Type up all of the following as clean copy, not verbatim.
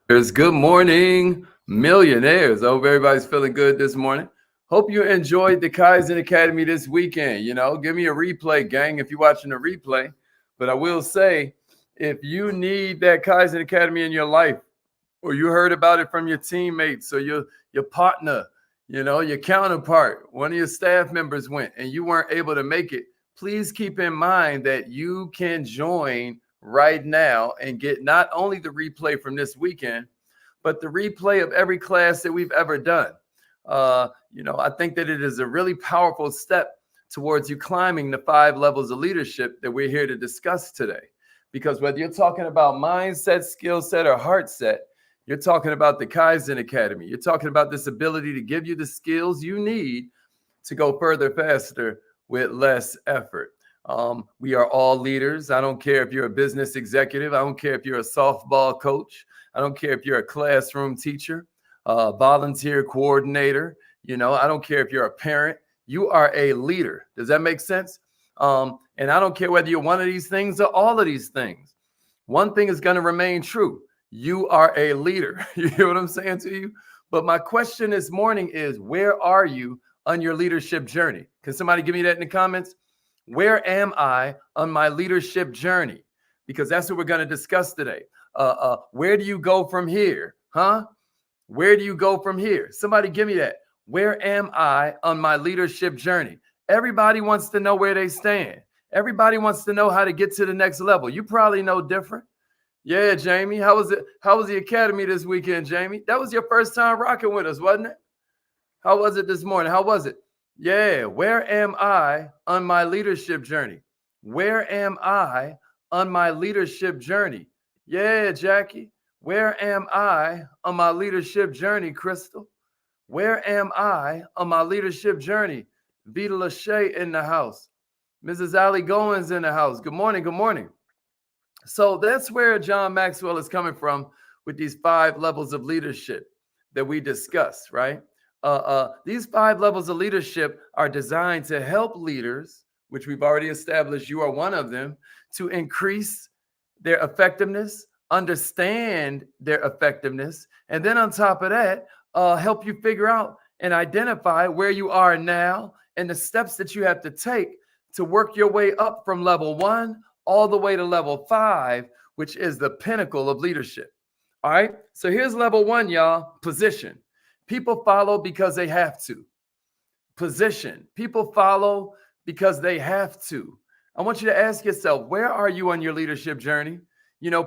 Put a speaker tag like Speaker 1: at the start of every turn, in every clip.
Speaker 1: Good morning, millionaires. I hope everybody's feeling good this morning. Hope you enjoyed the Kaizen Academy this weekend. Give me a replay, gang, if you're watching a replay. But I will say, if you need that Kaizen Academy in your life, or you heard about it from your teammates or your partner, your counterpart, one of your staff members went and you weren't able to make it, please keep in mind that you can join right now and get not only the replay from this weekend, but the replay of every class that we've ever done. I think that it is a really powerful step towards you climbing the 5 levels of leadership that we're here to discuss today. Because whether you're talking about mindset, skill set, or heart set, you're talking about the Kaizen Academy. You're talking about this ability to give you the skills you need to go further faster with less effort. We are all leaders. I don't care if you're a business executive. I don't care if you're a softball coach. I don't care if you're a classroom teacher, volunteer coordinator. I don't care if you're a parent. You are a leader. Does that make sense? And I don't care whether you're one of these things or all of these things. One thing is going to remain true. You are a leader. You hear what I'm saying to you? But my question this morning is, where are you on your leadership journey? Can somebody give me that in the comments? Where am I on my leadership journey? Because that's what we're going to discuss today. Where do you go from here? Where do you go from here? Somebody give me that. Where am I on my leadership journey? Everybody wants to know where they stand. Everybody wants to know how to get to the next level. You probably know different. Yeah, Jamie. How was it? How was the academy this weekend, Jamie? That was your first time rocking with us, wasn't it? How was it this morning? How was it? Yeah. Where am I on my leadership journey? Where am I on my leadership journey? Yeah, Jackie. Where am I on my leadership journey, Crystal? Where am I on my leadership journey? Vita Lachey in the house. Mrs. Ali Goins in the house. Good morning. Good morning. So that's where John Maxwell is coming from with these 5 levels of leadership that we discussed, right? These 5 levels of leadership are designed to help leaders, which we've already established, you are one of them, to increase their effectiveness, understand their effectiveness, and then on top of that, help you figure out and identify where you are now and the steps that you have to take to work your way up from level 1 all the way to level 5, which is the pinnacle of leadership. All right. So here's level 1, y'all. Position. People follow because they have to. Position. People follow because they have to. I want you to ask yourself, where are you on your leadership journey?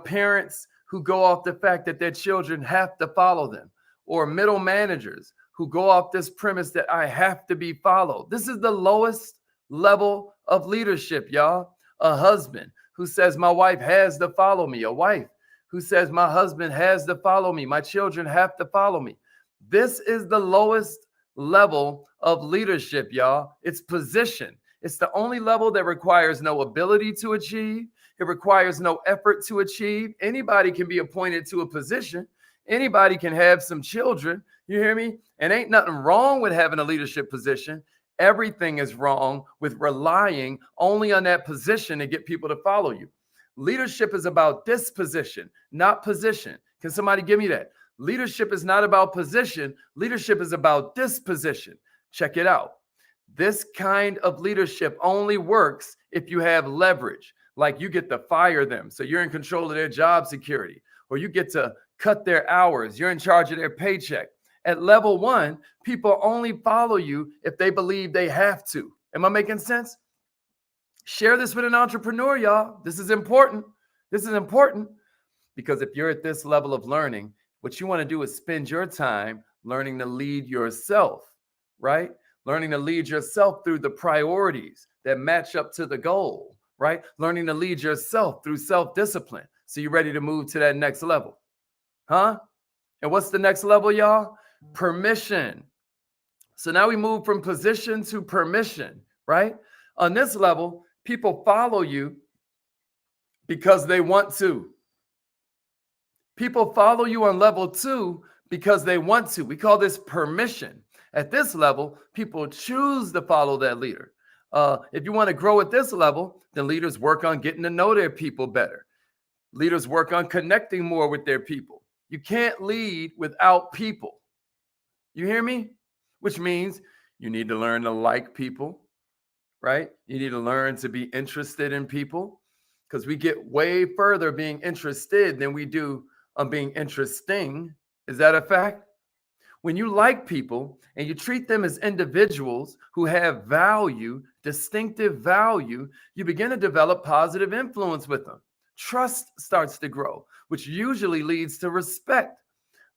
Speaker 1: Parents who go off the fact that their children have to follow them, or middle managers who go off this premise that I have to be followed. This is the lowest level of leadership, y'all. A husband who says my wife has to follow me. A wife who says my husband has to follow me. My children have to follow me. This is the lowest level of leadership, y'all. It's position. It's the only level that requires no ability to achieve. It requires no effort to achieve. Anybody can be appointed to a position. Anybody can have some children. You hear me? And ain't nothing wrong with having a leadership position. Everything is wrong with relying only on that position to get people to follow you. Leadership is about disposition, not position. Can somebody give me that? Leadership is not about position. Leadership is about disposition. Check it out. This kind of leadership only works if you have leverage, like you get to fire them, so you're in control of their job security, or you get to cut their hours. You're in charge of their paycheck. At level 1, people only follow you if they believe they have to. Am I making sense? Share this with an entrepreneur, y'all. This is important. This is important because if you're at this level of learning, what you want to do is spend your time learning to lead yourself, right? Learning to lead yourself through the priorities that match up to the goal, right? Learning to lead yourself through self-discipline. So you're ready to move to that next level. Huh? And what's the next level, y'all? Permission. So now we move from position to permission, right? On this level, people follow you because they want to. People follow you on level 2 because they want to. We call this permission. At this level, people choose to follow that leader. If you want to grow at this level, then leaders work on getting to know their people better. Leaders work on connecting more with their people. You can't lead without people. You hear me? Which means you need to learn to like people, right? You need to learn to be interested in people, because we get way further being interested than we do on being interesting. Is that a fact? When you like people and you treat them as individuals who have value, distinctive value, you begin to develop positive influence with them. Trust starts to grow, which usually leads to respect.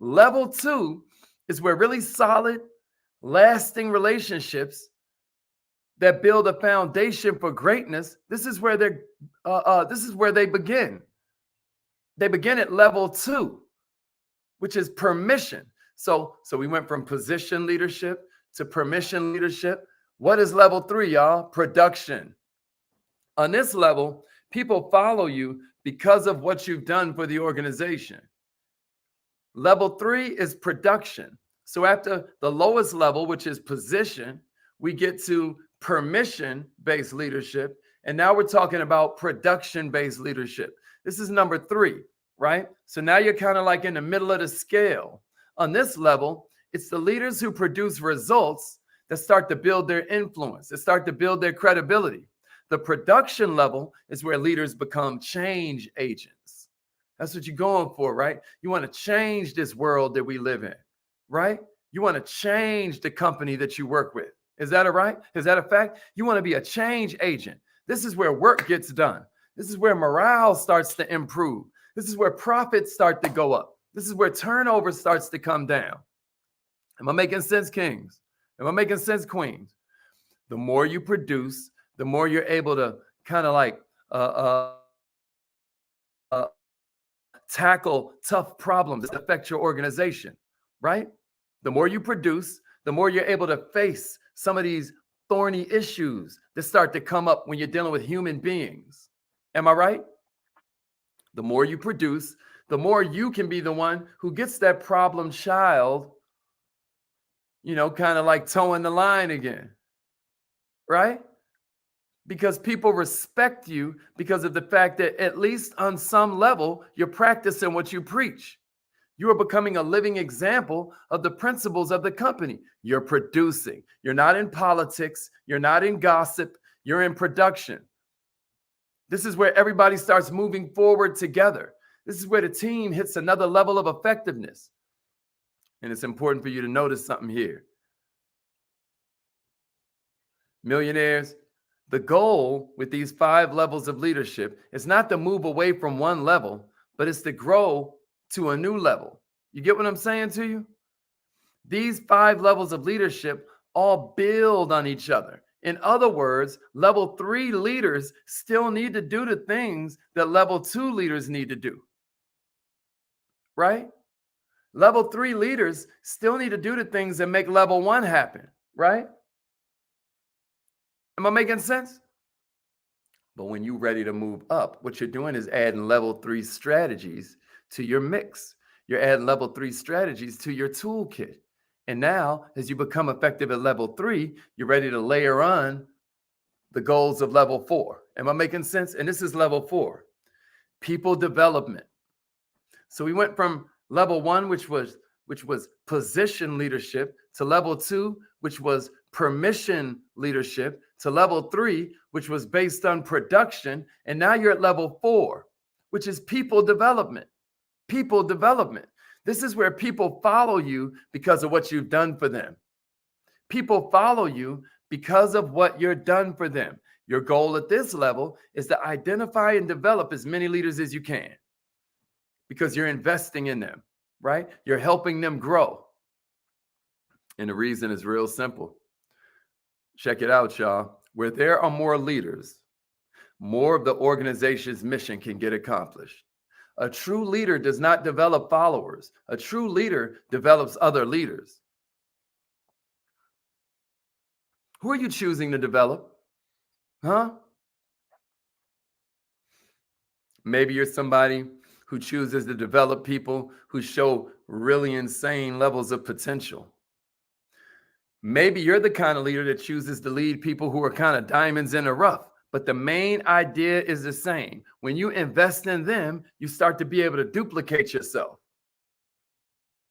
Speaker 1: Level 2 is where really solid, lasting relationships that build a foundation for greatness. This is where they begin. They begin at level 2, which is permission. So we went from position leadership to permission leadership. What is level 3, y'all? Production. On this level, people follow you because of what you've done for the organization. Level 3 is production. So after the lowest level, which is position, we get to permission-based leadership. And now we're talking about production-based leadership. This is number 3, right? So now you're kind of like in the middle of the scale. On this level, it's the leaders who produce results that start to build their influence, that start to build their credibility. The production level is where leaders become change agents. That's what you're going for, right? You want to change this world that we live in, right? You want to change the company that you work with. Is that a right? Is that a fact? You want to be a change agent. This is where work gets done. This is where morale starts to improve. This is where profits start to go up. This is where turnover starts to come down. Am I making sense, kings? Am I making sense, queens? The more you produce, the more you're able to kind of like tackle tough problems that affect your organization, right? The more you produce, the more you're able to face some of these thorny issues that start to come up when you're dealing with human beings. Am I right? The more you produce, the more you can be the one who gets that problem child, kind of like towing the line again, right? Because people respect you because of the fact that at least on some level, you're practicing what you preach. You are becoming a living example of the principles of the company. You're producing. You're not in politics. You're not in gossip. You're in production. This is where everybody starts moving forward together. This is where the team hits another level of effectiveness. And it's important for you to notice something here. Millionaires, the goal with these 5 levels of leadership is not to move away from one level, but it's to grow to a new level. You get what I'm saying to you? These 5 levels of leadership all build on each other. In other words, level 3 leaders still need to do the things that level 2 leaders need to do. Right? Level 3 leaders still need to do the things that make level 1 happen. Right? Am I making sense? But when you're ready to move up, what you're doing is adding level 3 strategies to your mix. You're adding level 3 strategies to your toolkit. And now, as you become effective at level 3, you're ready to layer on the goals of level 4. Am I making sense? And this is level 4, people development. So we went from level 1, which was position leadership, to level 2, which was permission leadership, to level 3, which was based on production. And now you're at level 4, which is people development. People development. This is where people follow you because of what you've done for them. People follow you because of what you're done for them. Your goal at this level is to identify and develop as many leaders as you can, because you're investing in them, right? You're helping them grow. And the reason is real simple. Check it out, y'all. Where there are more leaders, more of the organization's mission can get accomplished. A true leader does not develop followers. A true leader develops other leaders. Who are you choosing to develop? Huh? Maybe you're somebody who chooses to develop people who show really insane levels of potential. Maybe you're the kind of leader that chooses to lead people who are kind of diamonds in the rough. But the main idea is the same. When you invest in them, you start to be able to duplicate yourself.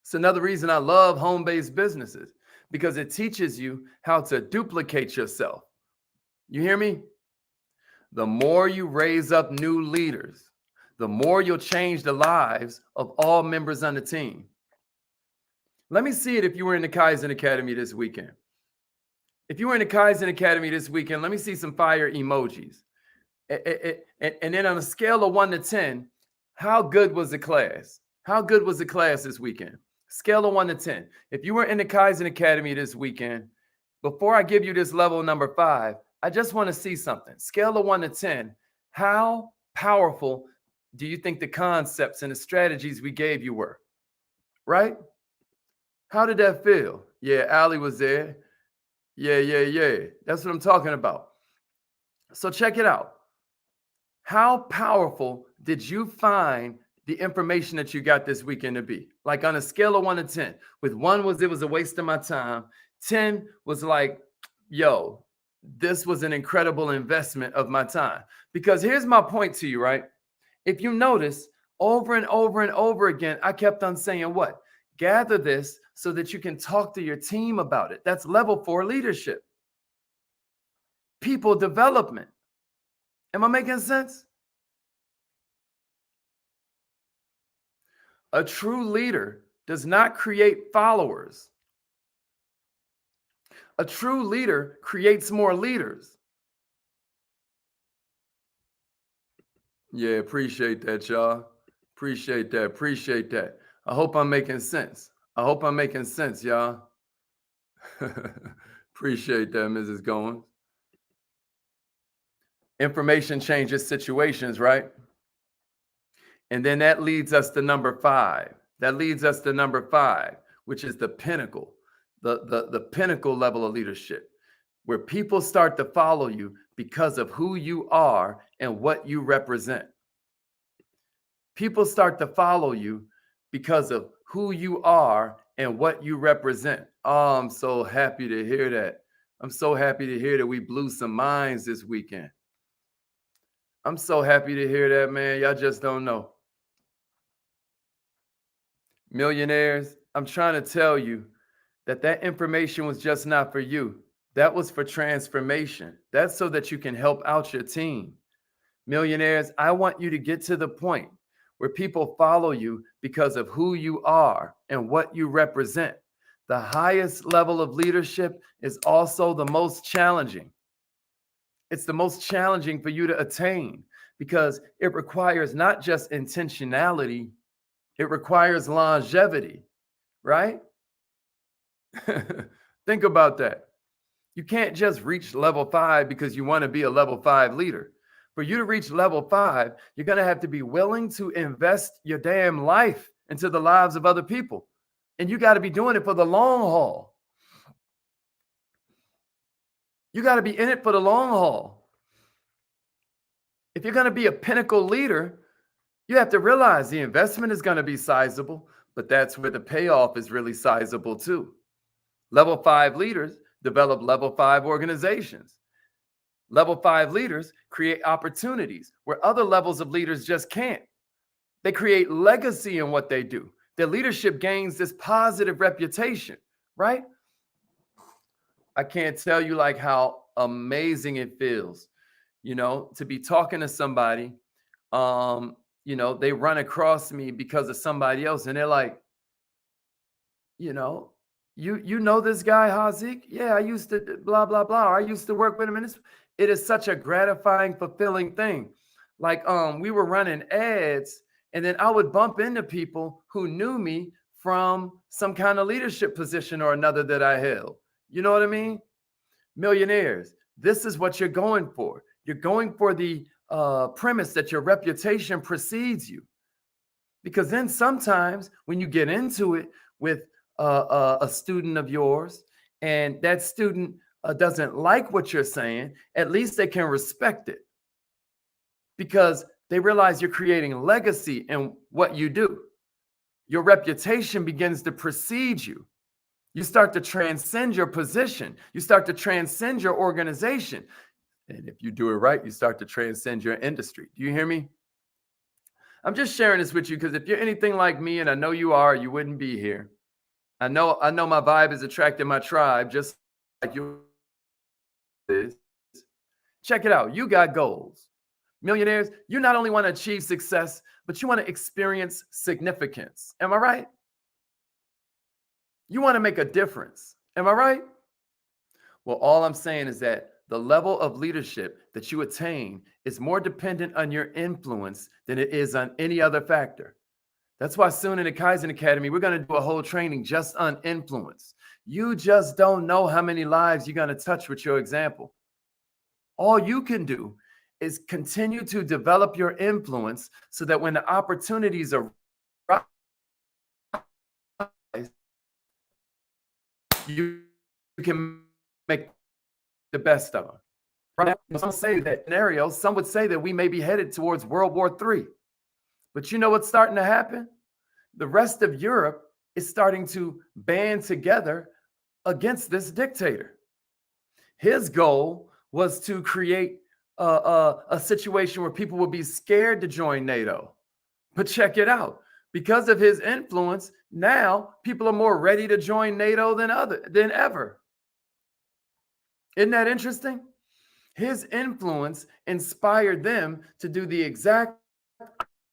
Speaker 1: It's another reason I love home-based businesses, because it teaches you how to duplicate yourself. You hear me? The more you raise up new leaders, the more you'll change the lives of all members on the team. Let me see it if you were in the Kaizen Academy this weekend. If you were in the Kaizen Academy this weekend, let me see some fire emojis. And then on a scale of 1 to 10, how good was the class? How good was the class this weekend? Scale of 1 to 10. If you were in the Kaizen Academy this weekend, before I give you this level number 5, I just want to see something. Scale of 1 to 10. How powerful do you think the concepts and the strategies we gave you were? Right? How did that feel? Yeah, Allie was there. Yeah. That's what I'm talking about. So check it out. How powerful did you find the information that you got this weekend to be? Like on a scale of 1 to 10, with 1 was it was a waste of my time. 10 was like, yo, this was an incredible investment of my time. Because here's my point to you, right? If you notice, over and over and over again, I kept on saying what? Gather this so that you can talk to your team about it. That's level 4 leadership. People development. Am I making sense? A true leader does not create followers. A true leader creates more leaders. Yeah, appreciate that, y'all. Appreciate that. I hope I'm making sense. Y'all. Appreciate that, Mrs. Goins. Information changes situations, right? And then that leads us to number 5. Which is the pinnacle, the pinnacle level of leadership, where people start to follow you because of who you are and what you represent. People start to follow you because of who you are and what you represent. Oh, I'm so happy to hear that. I'm so happy to hear that we blew some minds this weekend. I'm so happy to hear that, man. Y'all just don't know. Millionaires, I'm trying to tell you that information was just not for you. That was for transformation. That's so that you can help out your team. Millionaires, I want you to get to the point where people follow you because of who you are and what you represent. The highest level of leadership is also the most challenging. It's the most challenging for you to attain because it requires not just intentionality, it requires longevity, right? Think about that. You can't just reach level 5 because you want to be a level 5 leader. For you to reach level 5, you're going to have to be willing to invest your damn life into the lives of other people. And you got to be doing it for the long haul. You got to be in it for the long haul. If you're going to be a pinnacle leader, you have to realize the investment is going to be sizable, but that's where the payoff is really sizable too. Level 5 leaders develop level 5 organizations. Level 5 leaders create opportunities where other levels of leaders just can't. They create legacy in what they do. Their leadership gains this positive reputation, right? I can't tell you like how amazing it feels, to be talking to somebody, they run across me because of somebody else and they're like, you know this guy, Hazik? Yeah, I used to blah, blah, blah. I used to work with him. And it is such a gratifying, fulfilling thing. Like, we were running ads and then I would bump into people who knew me from some kind of leadership position or another that I held. You know what I mean? Millionaires, this is what you're going for. You're going for the premise that your reputation precedes you. Because then sometimes when you get into it with a student of yours and that student doesn't like what you're saying, at least they can respect it because they realize you're creating legacy in what you do. Your reputation begins to precede you. You start to transcend your position. You start to transcend your organization. And if you do it right, you start to transcend your industry. Do you hear me? I'm just sharing this with you because if you're anything like me, and I know you are, you wouldn't be here. I know my vibe is attracting my tribe, just like yours is. Check it out. You got goals. Millionaires, you not only want to achieve success, but you want to experience significance. Am I right? You want to make a difference. Am I right? Well, all I'm saying is that the level of leadership that you attain is more dependent on your influence than it is on any other factor. That's why soon in the Kaizen Academy, we're going to do a whole training just on influence. You just don't know how many lives you're going to touch with your example. All you can do is continue to develop your influence so that when the opportunities arise, you can make the best of them. Right now, some say that scenario, some would say that we may be headed towards World War III. But you know what's starting to happen? The rest of Europe is starting to band together against this dictator. His goal was to create a situation where people would be scared to join NATO. But check it out. Because of his influence, now people are more ready to join NATO than ever. Isn't that interesting? His influence inspired them to do the exact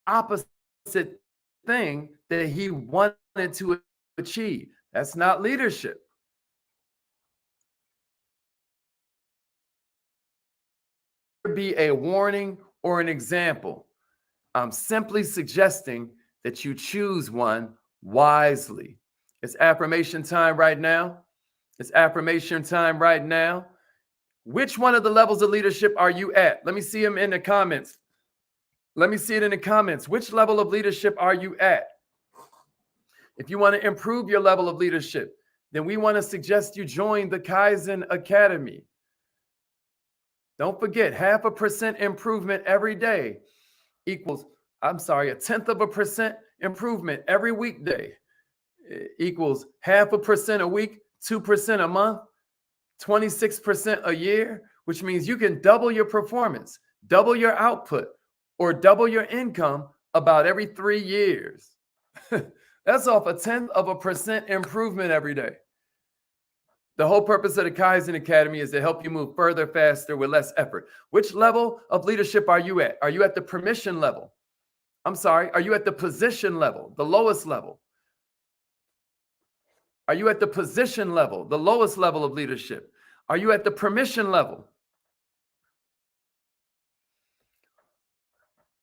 Speaker 1: opposite thing that he wanted to achieve. That's not leadership. Be a warning or an example. I'm simply suggesting that you choose one wisely. It's affirmation time right now. It's affirmation time right now. Which one of the levels of leadership are you at? Let me see them in the comments. Let me see it in the comments. Which level of leadership are you at? If you want to improve your level of leadership, then we want to suggest you join the Kaizen Academy. Don't forget, 0.5% improvement every day equals, a 0.1% improvement every weekday equals 0.5% a week, 2% a month, 26% a year, which means you can double your performance, double your output, or double your income about every 3 years. That's off 0.1% improvement every day. The whole purpose of the Kaizen Academy is to help you move further, faster, with less effort. Which level of leadership are you at? Are you at the permission level? Are you at the position level, the lowest level? Are you at the position level, the lowest level of leadership? Are you at the permission level?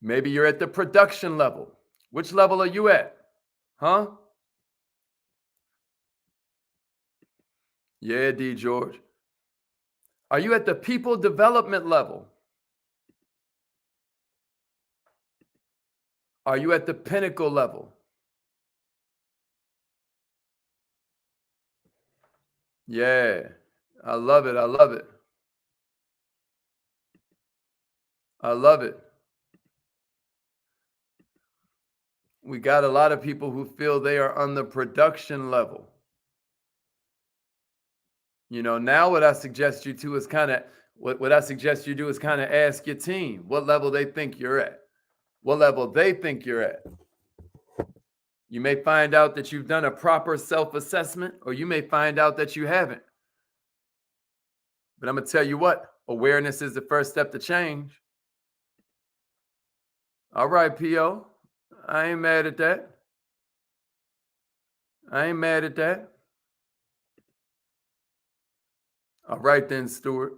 Speaker 1: Maybe you're at the production level. Which level are you at? Huh? Yeah, D. George. Are you at the people development level? Are you at the Pinnacle level? Yeah, I love it. I love it. I love it. We got a lot of people who feel they are on the production level. You know, now what I suggest you do is kind of ask your team what level they think you're at. What level they think you're at. You may find out that you've done a proper self-assessment, or you may find out that you haven't. But I'm going to tell you what, awareness is the first step to change. All right, P.O. I ain't mad at that. I ain't mad at that. All right then, Stuart.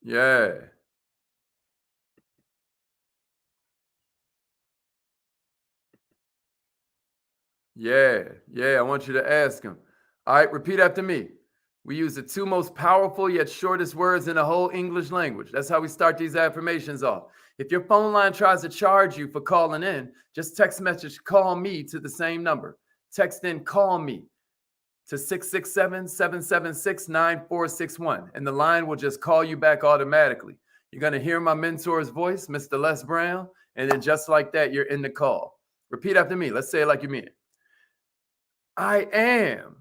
Speaker 1: Yeah. Yeah, I want you to ask him. All right, repeat after me. We use the two most powerful yet shortest words in the whole English language. That's how we start these affirmations off. If your phone line tries to charge you for calling in, just text message "call me" to the same number. Text in "call me" to 667-776-9461, and the line will just call you back automatically. You're going to hear my mentor's voice, Mr. Les Brown, and then just like that, you're in the call. Repeat after me. Let's say it like you mean it. I am